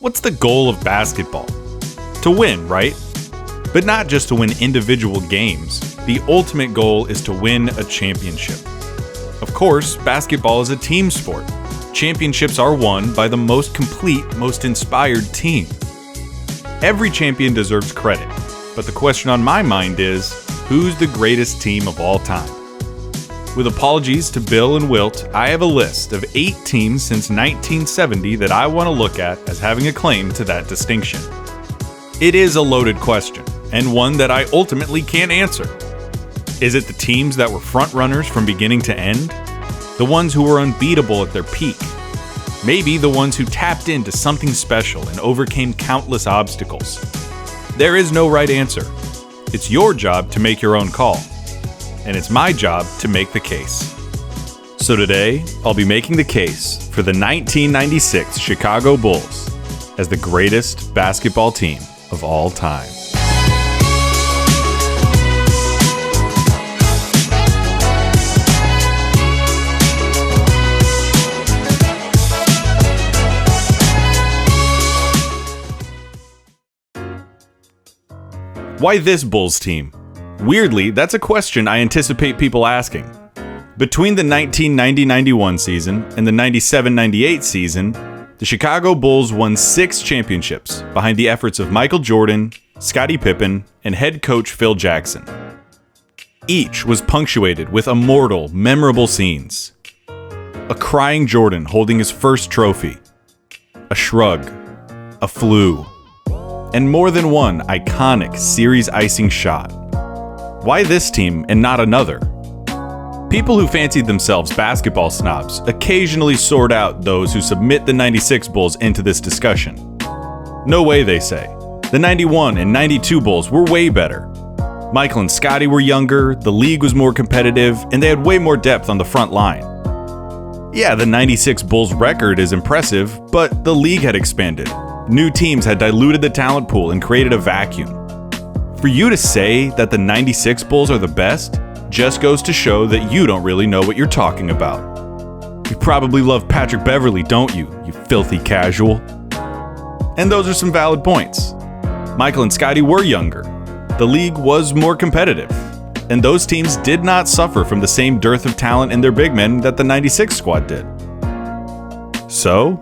What's the goal of basketball? To win, right? But not just to win individual games. The ultimate goal is to win a championship. Of course, basketball is a team sport. Championships are won by the most complete, most inspired team. Every champion deserves credit, but the question on my mind is, who's the greatest team of all time? With apologies to Bill and Wilt, I have a list of 8 teams since 1970 that I want to look at as having a claim to that distinction. It is a loaded question, and one that I ultimately can't answer. Is it the teams that were front-runners from beginning to end? The ones who were unbeatable at their peak? Maybe the ones who tapped into something special and overcame countless obstacles? There is no right answer. It's your job to make your own call. And it's my job to make the case. So today, I'll be making the case for the 1996 Chicago Bulls as the greatest basketball team of all time. Why this Bulls team? Weirdly, that's a question I anticipate people asking. Between the 1990-91 season and the 97-98 season, the Chicago Bulls won 6 championships behind the efforts of Michael Jordan, Scottie Pippen, and head coach Phil Jackson. Each was punctuated with immortal, memorable scenes. A crying Jordan holding his first trophy, a shrug, a flu, and more than one iconic series-icing shot. Why this team and not another? People who fancied themselves basketball snobs occasionally sort out those who submit the 96 Bulls into this discussion. No way, they say. The 91 and 92 Bulls were way better. Michael and Scottie were younger, the league was more competitive, and they had way more depth on the front line. Yeah, the 96 Bulls record is impressive, but the league had expanded. New teams had diluted the talent pool and created a vacuum. For you to say that the 96 Bulls are the best just goes to show that you don't really know what you're talking about. You probably love Patrick Beverley, don't you, you filthy casual? And those are some valid points. Michael and Scottie were younger. The league was more competitive. And those teams did not suffer from the same dearth of talent in their big men that the 96 squad did. So,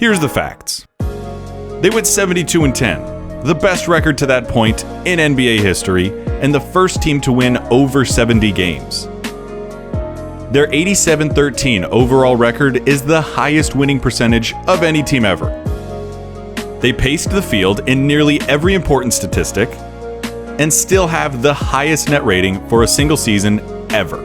here's the facts. They went 72-10. The best record to that point in NBA history, and the first team to win over 70 games. Their 87-13 overall record is the highest winning percentage of any team ever. They paced the field in nearly every important statistic, and still have the highest net rating for a single season ever.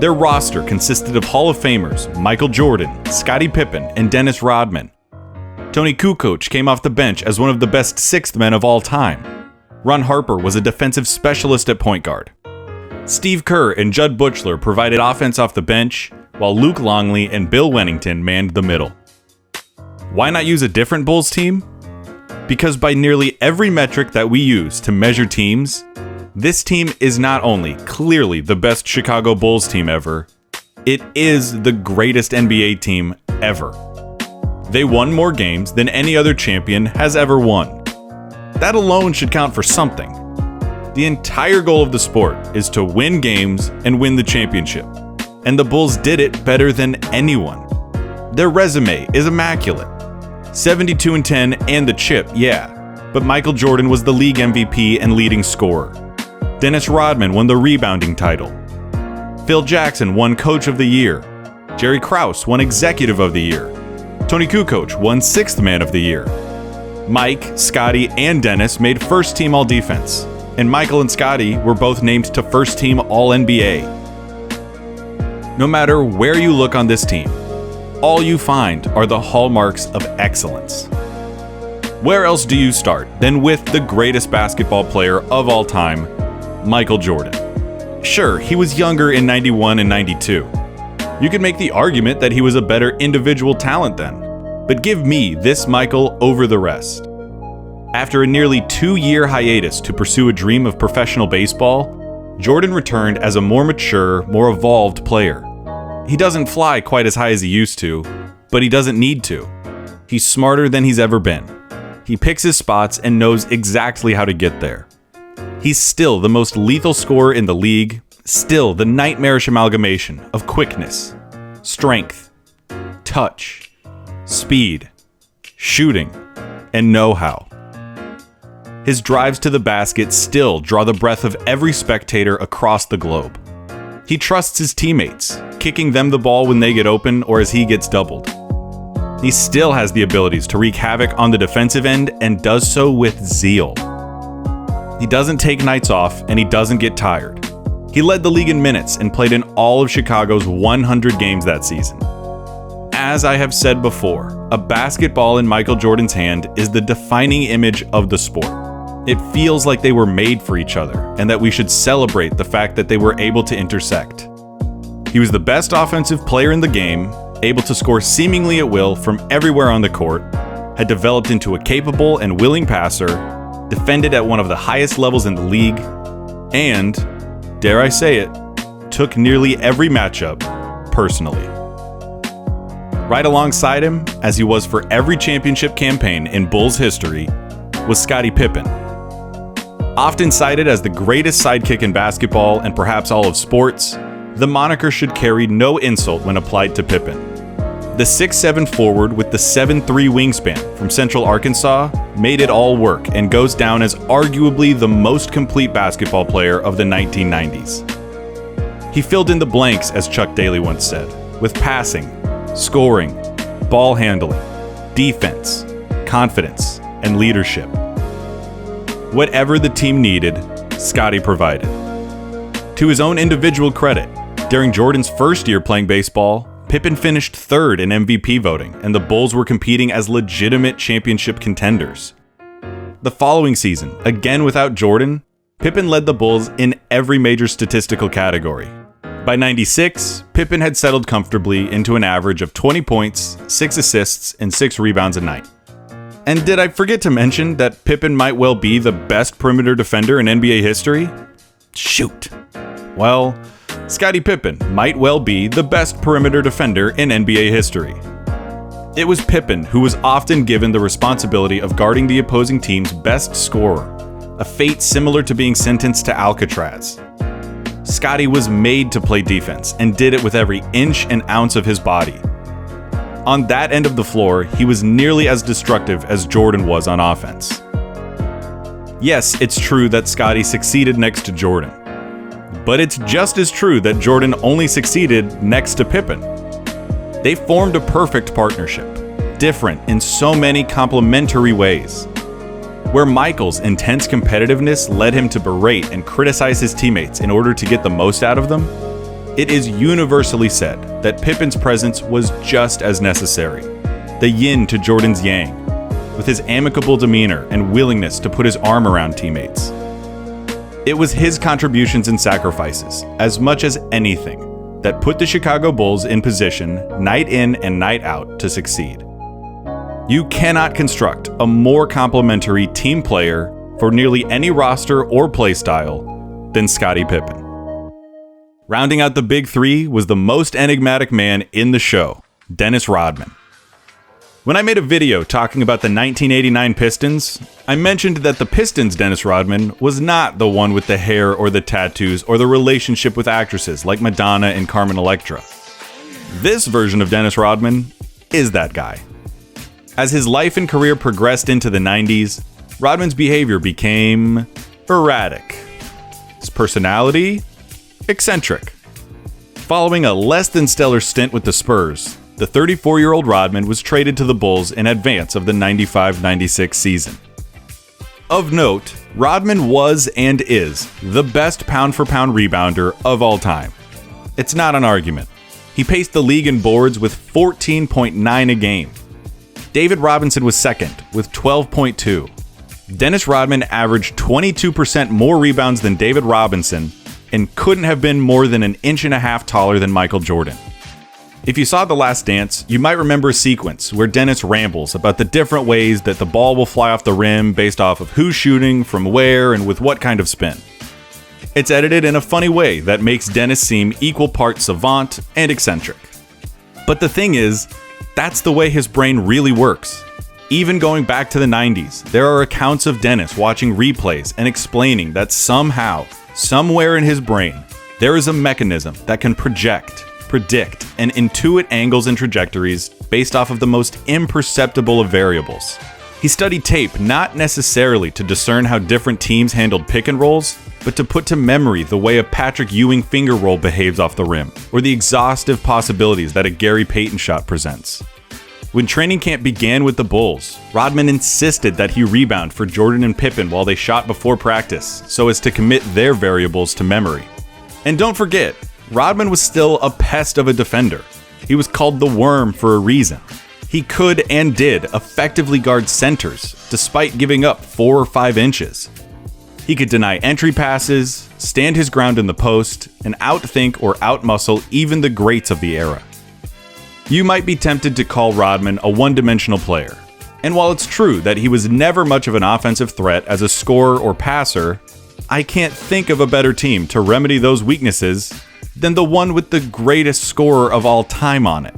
Their roster consisted of Hall of Famers Michael Jordan, Scottie Pippen, and Dennis Rodman. Tony Kukoc came off the bench as one of the best sixth men of all time. Ron Harper was a defensive specialist at point guard. Steve Kerr and Judd Buechler provided offense off the bench, while Luke Longley and Bill Wennington manned the middle. Why not use a different Bulls team? Because by nearly every metric that we use to measure teams, this team is not only clearly the best Chicago Bulls team ever, it is the greatest NBA team ever. They won more games than any other champion has ever won. That alone should count for something. The entire goal of the sport is to win games and win the championship. And the Bulls did it better than anyone. Their resume is immaculate. 72-10 and the chip, yeah. But Michael Jordan was the league MVP and leading scorer. Dennis Rodman won the rebounding title. Phil Jackson won Coach of the Year. Jerry Krause won Executive of the Year. Tony Kukoc won Sixth Man of the Year. Mike, Scottie, and Dennis made First Team All-Defense, and Michael and Scottie were both named to First Team All-NBA. No matter where you look on this team, all you find are the hallmarks of excellence. Where else do you start than with the greatest basketball player of all time, Michael Jordan? Sure, he was younger in 91 and 92. You could make the argument that he was a better individual talent then, but give me this Michael over the rest. After a nearly 2-year hiatus to pursue a dream of professional baseball, Jordan returned as a more mature, more evolved player. He doesn't fly quite as high as he used to, but he doesn't need to. He's smarter than he's ever been. He picks his spots and knows exactly how to get there. He's still the most lethal scorer in the league, still the nightmarish amalgamation of quickness, strength, touch, speed, shooting, and know-how. His drives to the basket still draw the breath of every spectator across the globe. He trusts his teammates, kicking them the ball when they get open or as he gets doubled. He still has the abilities to wreak havoc on the defensive end and does so with zeal. He doesn't take nights off and he doesn't get tired. He led the league in minutes and played in all of Chicago's 100 games that season. As I have said before, a basketball in Michael Jordan's hand is the defining image of the sport. It feels like they were made for each other, and that we should celebrate the fact that they were able to intersect. He was the best offensive player in the game, able to score seemingly at will from everywhere on the court, had developed into a capable and willing passer, defended at one of the highest levels in the league, and, dare I say it, took nearly every matchup personally. Right alongside him, as he was for every championship campaign in Bulls history, was Scottie Pippen. Often cited as the greatest sidekick in basketball and perhaps all of sports, the moniker should carry no insult when applied to Pippen. The 6'7" forward with the 7'3" wingspan from Central Arkansas made it all work and goes down as arguably the most complete basketball player of the 1990s. He filled in the blanks, as Chuck Daly once said, with passing, scoring, ball handling, defense, confidence, and leadership. Whatever the team needed, Scottie provided. To his own individual credit, during Jordan's first year playing baseball, Pippen finished third in MVP voting, and the Bulls were competing as legitimate championship contenders. The following season, again without Jordan, Pippen led the Bulls in every major statistical category. By '96, Pippen had settled comfortably into an average of 20 points, 6 assists, and 6 rebounds a night. And did I forget to mention that Pippen might well be the best perimeter defender in NBA history? Shoot. Well, Scottie Pippen might well be the best perimeter defender in NBA history. It was Pippen who was often given the responsibility of guarding the opposing team's best scorer, a fate similar to being sentenced to Alcatraz. Scottie was made to play defense and did it with every inch and ounce of his body. On that end of the floor, he was nearly as destructive as Jordan was on offense. Yes, it's true that Scottie succeeded next to Jordan. But it's just as true that Jordan only succeeded next to Pippen. They formed a perfect partnership, different in so many complementary ways. Where Michael's intense competitiveness led him to berate and criticize his teammates in order to get the most out of them, it is universally said that Pippen's presence was just as necessary, the yin to Jordan's yang, with his amicable demeanor and willingness to put his arm around teammates. It was his contributions and sacrifices, as much as anything, that put the Chicago Bulls in position, night in and night out, to succeed. You cannot construct a more complementary team player for nearly any roster or play style than Scottie Pippen. Rounding out the big three was the most enigmatic man in the show, Dennis Rodman. When I made a video talking about the 1989 Pistons, I mentioned that the Pistons' Dennis Rodman was not the one with the hair or the tattoos or the relationship with actresses like Madonna and Carmen Electra. This version of Dennis Rodman is that guy. As his life and career progressed into the 90s, Rodman's behavior became erratic. His personality, eccentric. Following a less than stellar stint with the Spurs, the 34-year-old Rodman was traded to the Bulls in advance of the 95-96 season. Of note, Rodman was and is the best pound-for-pound rebounder of all time. It's not an argument. He paced the league in boards with 14.9 a game. David Robinson was second with 12.2. Dennis Rodman averaged 22% more rebounds than David Robinson and couldn't have been more than 1.5 inches taller than Michael Jordan. If you saw The Last Dance, you might remember a sequence where Dennis rambles about the different ways that the ball will fly off the rim based off of who's shooting, from where, and with what kind of spin. It's edited in a funny way that makes Dennis seem equal parts savant and eccentric. But the thing is, That's the way his brain really works. Even going back to the 90s, there are accounts of Dennis watching replays and explaining that somehow, somewhere in his brain, there is a mechanism that can project, predict, and intuit angles and trajectories based off of the most imperceptible of variables. He studied tape not necessarily to discern how different teams handled pick and rolls, but to put to memory the way a Patrick Ewing finger roll behaves off the rim, or the exhaustive possibilities that a Gary Payton shot presents. When training camp began with the Bulls, Rodman insisted that he rebound for Jordan and Pippen while they shot before practice, so as to commit their variables to memory. And don't forget, Rodman was still a pest of a defender. He was called the Worm for a reason. He could and did effectively guard centers, despite giving up 4 or 5 inches. He could deny entry passes, stand his ground in the post, and outthink or outmuscle even the greats of the era. You might be tempted to call Rodman a one-dimensional player. And while it's true that he was never much of an offensive threat as a scorer or passer, I can't think of a better team to remedy those weaknesses than the one with the greatest scorer of all time on it.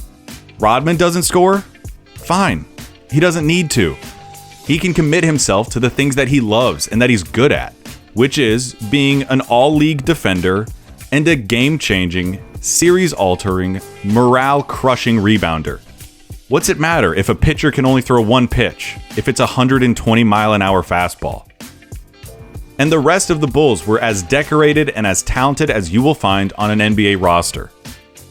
Rodman doesn't score? Fine. He doesn't need to. He can commit himself to the things that he loves and that he's good at, which is being an all-league defender and a game-changing, series-altering, morale-crushing rebounder. What's it matter if a pitcher can only throw one pitch, if it's a 120-mile-an-hour fastball? And the rest of the Bulls were as decorated and as talented as you will find on an NBA roster.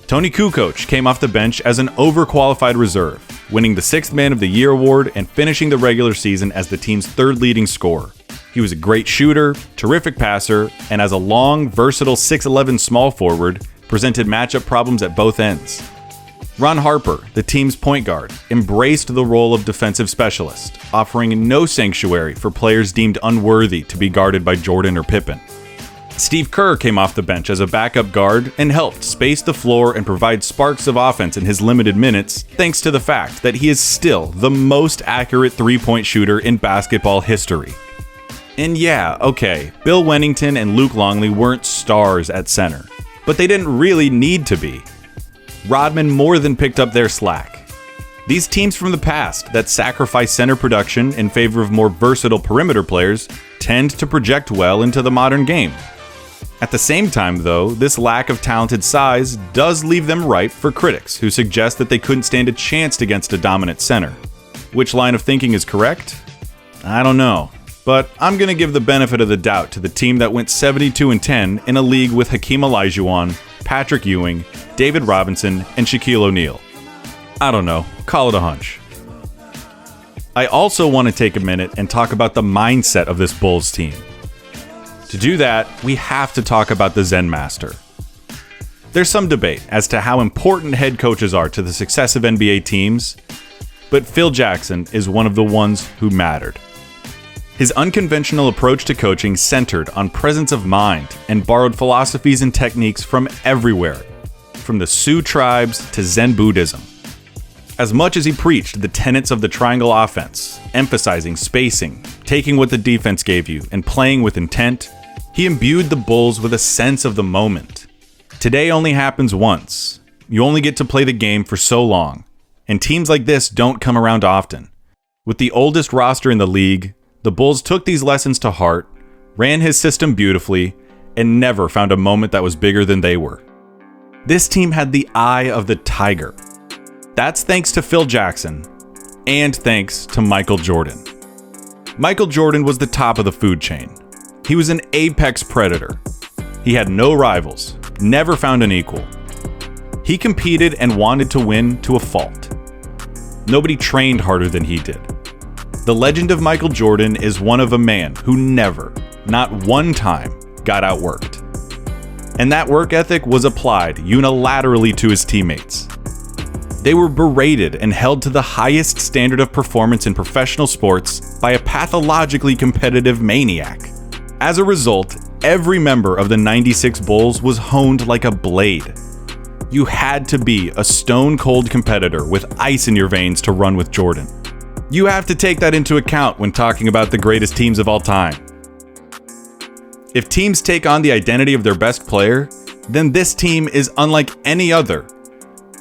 Tony Kukoc came off the bench as an overqualified reserve, winning the 6th Man of the Year award and finishing the regular season as the team's 3rd leading scorer. He was a great shooter, terrific passer, and as a long, versatile 6'11 small forward, presented matchup problems at both ends. Ron Harper, the team's point guard, embraced the role of defensive specialist, offering no sanctuary for players deemed unworthy to be guarded by Jordan or Pippen. Steve Kerr came off the bench as a backup guard and helped space the floor and provide sparks of offense in his limited minutes, thanks to the fact that he is still the most accurate three-point shooter in basketball history. And yeah, okay, Bill Wennington and Luke Longley weren't stars at center, but they didn't really need to be. Rodman more than picked up their slack. These teams from the past that sacrifice center production in favor of more versatile perimeter players tend to project well into the modern game. At the same time, though, this lack of talented size does leave them ripe for critics who suggest that they couldn't stand a chance against a dominant center. Which line of thinking is correct? I don't know, but I'm going to give the benefit of the doubt to the team that went 72-10 in a league with Hakeem Olajuwon, Patrick Ewing, David Robinson, and Shaquille O'Neal. I don't know, call it a hunch. I also want to take a minute and talk about the mindset of this Bulls team. To do that, we have to talk about the Zen Master. There's some debate as to how important head coaches are to the success of NBA teams, but Phil Jackson is one of the ones who mattered. His unconventional approach to coaching centered on presence of mind and borrowed philosophies and techniques from everywhere, from the Sioux tribes to Zen Buddhism. As much as he preached the tenets of the triangle offense, emphasizing spacing, taking what the defense gave you, and playing with intent, he imbued the Bulls with a sense of the moment. Today only happens once. You only get to play the game for so long, and teams like this don't come around often. With the oldest roster in the league, the Bulls took these lessons to heart, ran his system beautifully, and never found a moment that was bigger than they were. This team had the eye of the tiger. That's thanks to Phil Jackson, and thanks to Michael Jordan. Michael Jordan was the top of the food chain. He was an apex predator. He had no rivals, never found an equal. He competed and wanted to win to a fault. Nobody trained harder than he did. The legend of Michael Jordan is one of a man who never, not one time, got outworked. And that work ethic was applied unilaterally to his teammates. They were berated and held to the highest standard of performance in professional sports by a pathologically competitive maniac. As a result, every member of the '96 Bulls was honed like a blade. You had to be a stone-cold competitor with ice in your veins to run with Jordan. You have to take that into account when talking about the greatest teams of all time. If teams take on the identity of their best player, then this team is unlike any other.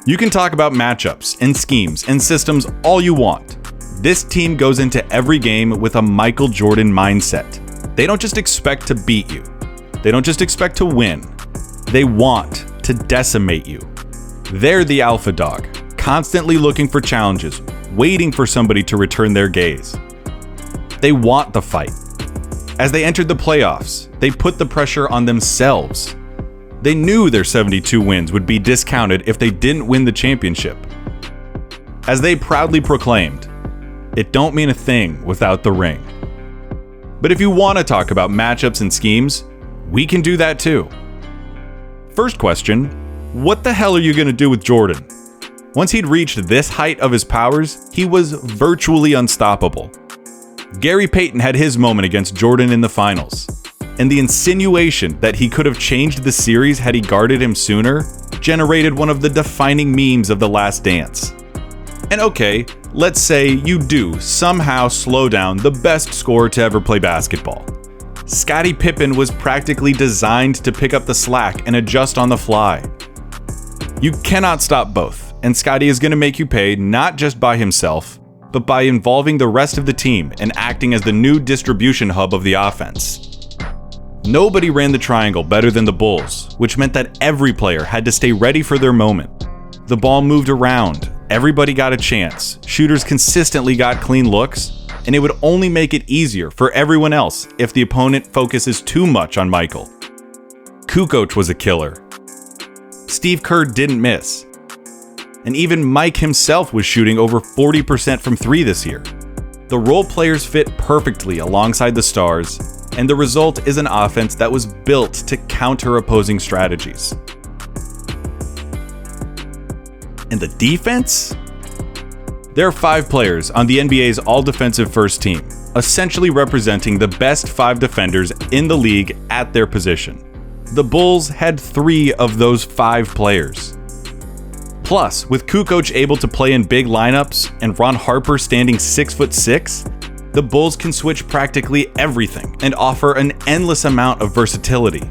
You can talk about matchups and schemes and systems all you want. This team goes into every game with a Michael Jordan mindset. They don't just expect to beat you. They don't just expect to win. They want to decimate you. They're the alpha dog, constantly looking for challenges, waiting for somebody to return their gaze. They want the fight. As they entered the playoffs, they put the pressure on themselves. They knew their 72 wins would be discounted if they didn't win the championship. As they proudly proclaimed, "It don't mean a thing without the ring." But if you want to talk about matchups and schemes, we can do that too. First question, what the hell are you going to do with Jordan? Once he'd reached this height of his powers, he was virtually unstoppable. Gary Payton had his moment against Jordan in the finals, and the insinuation that he could have changed the series had he guarded him sooner generated one of the defining memes of The Last Dance. And okay, let's say you do somehow slow down the best scorer to ever play basketball. Scottie Pippen was practically designed to pick up the slack and adjust on the fly. You cannot stop both, and Scottie is going to make you pay not just by himself, but by involving the rest of the team and acting as the new distribution hub of the offense. Nobody ran the triangle better than the Bulls, which meant that every player had to stay ready for their moment. The ball moved around, everybody got a chance, shooters consistently got clean looks, and it would only make it easier for everyone else if the opponent focuses too much on Michael. Kukoc was a killer. Steve Kerr didn't miss. And even Mike himself was shooting over 40% from three this year. The role players fit perfectly alongside the stars, and the result is an offense that was built to counter opposing strategies. And the defense? There are 5 players on the NBA's all-defensive first team, essentially representing the best 5 defenders in the league at their position. The Bulls had 3 of those 5 players. Plus, with Kukoc able to play in big lineups and Ron Harper standing 6'6", the Bulls can switch practically everything and offer an endless amount of versatility.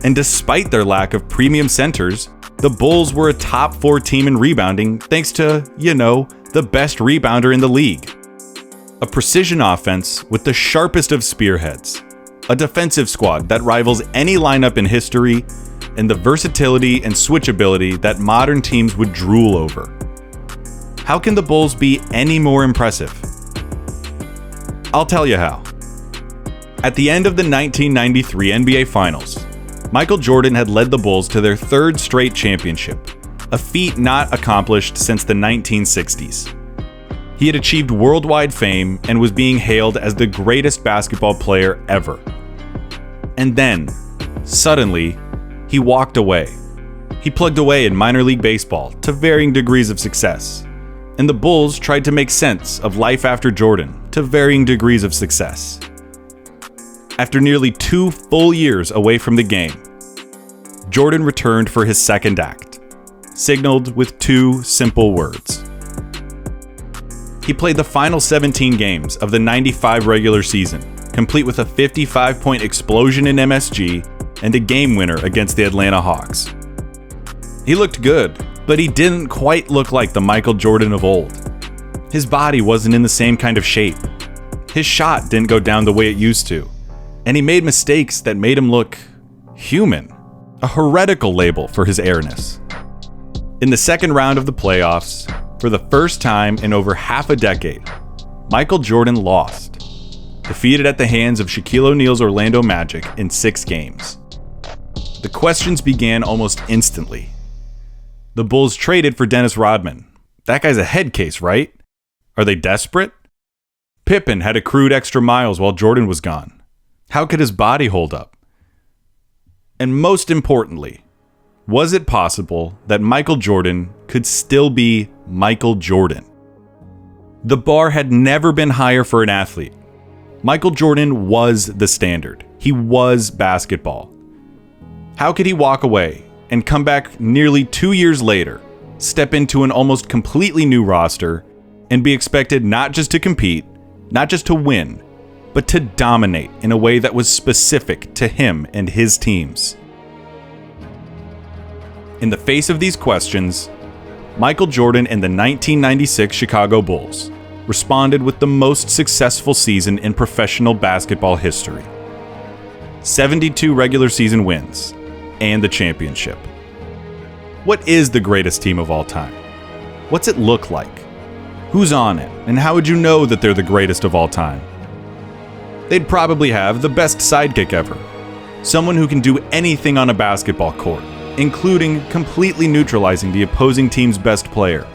And despite their lack of premium centers, the Bulls were a top 4 team in rebounding thanks to, the best rebounder in the league. A precision offense with the sharpest of spearheads, a defensive squad that rivals any lineup in history, and the versatility and switchability that modern teams would drool over. How can the Bulls be any more impressive? I'll tell you how. At the end of the 1993 NBA Finals, Michael Jordan had led the Bulls to their 3rd straight championship, a feat not accomplished since the 1960s. He had achieved worldwide fame and was being hailed as the greatest basketball player ever. And then, suddenly, he walked away. He plugged away in minor league baseball to varying degrees of success, and the Bulls tried to make sense of life after Jordan to varying degrees of success. After nearly 2 full years away from the game, Jordan returned for his second act, signaled with 2 simple words. He played the final 17 games of the 95 regular season, complete with a 55-point explosion in MSG and a game winner against the Atlanta Hawks. He looked good, but he didn't quite look like the Michael Jordan of old. His body wasn't in the same kind of shape. His shot didn't go down the way it used to, and he made mistakes that made him look human, a heretical label for his airness. In the second round of the playoffs, for the first time in over half a decade, Michael Jordan lost, defeated at the hands of Shaquille O'Neal's Orlando Magic in 6 games. The questions began almost instantly. The Bulls traded for Dennis Rodman. That guy's a head case, right? Are they desperate? Pippen had accrued extra miles while Jordan was gone. How could his body hold up? And most importantly, was it possible that Michael Jordan could still be Michael Jordan? The bar had never been higher for an athlete. Michael Jordan was the standard. He was basketball. How could he walk away and come back nearly 2 years later, step into an almost completely new roster, and be expected not just to compete, not just to win, but to dominate in a way that was specific to him and his teams? In the face of these questions, Michael Jordan and the 1996 Chicago Bulls responded with the most successful season in professional basketball history. 72 regular season wins and the championship. What is the greatest team of all time? What's it look like? Who's on it, and how would you know that they're the greatest of all time? They'd probably have the best sidekick ever. Someone who can do anything on a basketball court, including completely neutralizing the opposing team's best player.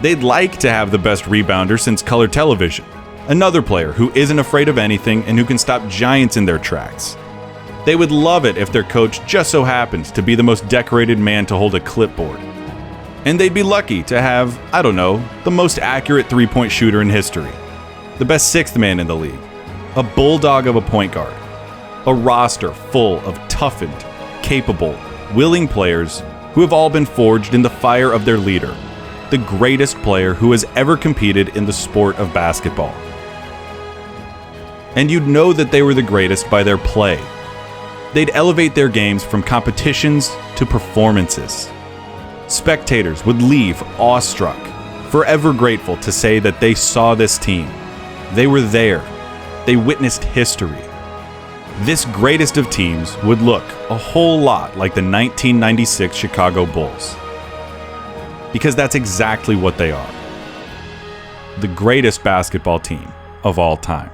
They'd like to have the best rebounder since color television, another player who isn't afraid of anything and who can stop giants in their tracks. They would love it if their coach just so happens to be the most decorated man to hold a clipboard. And they'd be lucky to have, I don't know, the most accurate three-point shooter in history, the best sixth man in the league, a bulldog of a point guard, a roster full of toughened, capable, willing players who have all been forged in the fire of their leader, the greatest player who has ever competed in the sport of basketball. And you'd know that they were the greatest by their play. They'd elevate their games from competitions to performances. Spectators would leave awestruck, forever grateful to say that they saw this team. They were there. They witnessed history. This greatest of teams would look a whole lot like the 1996 Chicago Bulls. Because that's exactly what they are. The greatest basketball team of all time.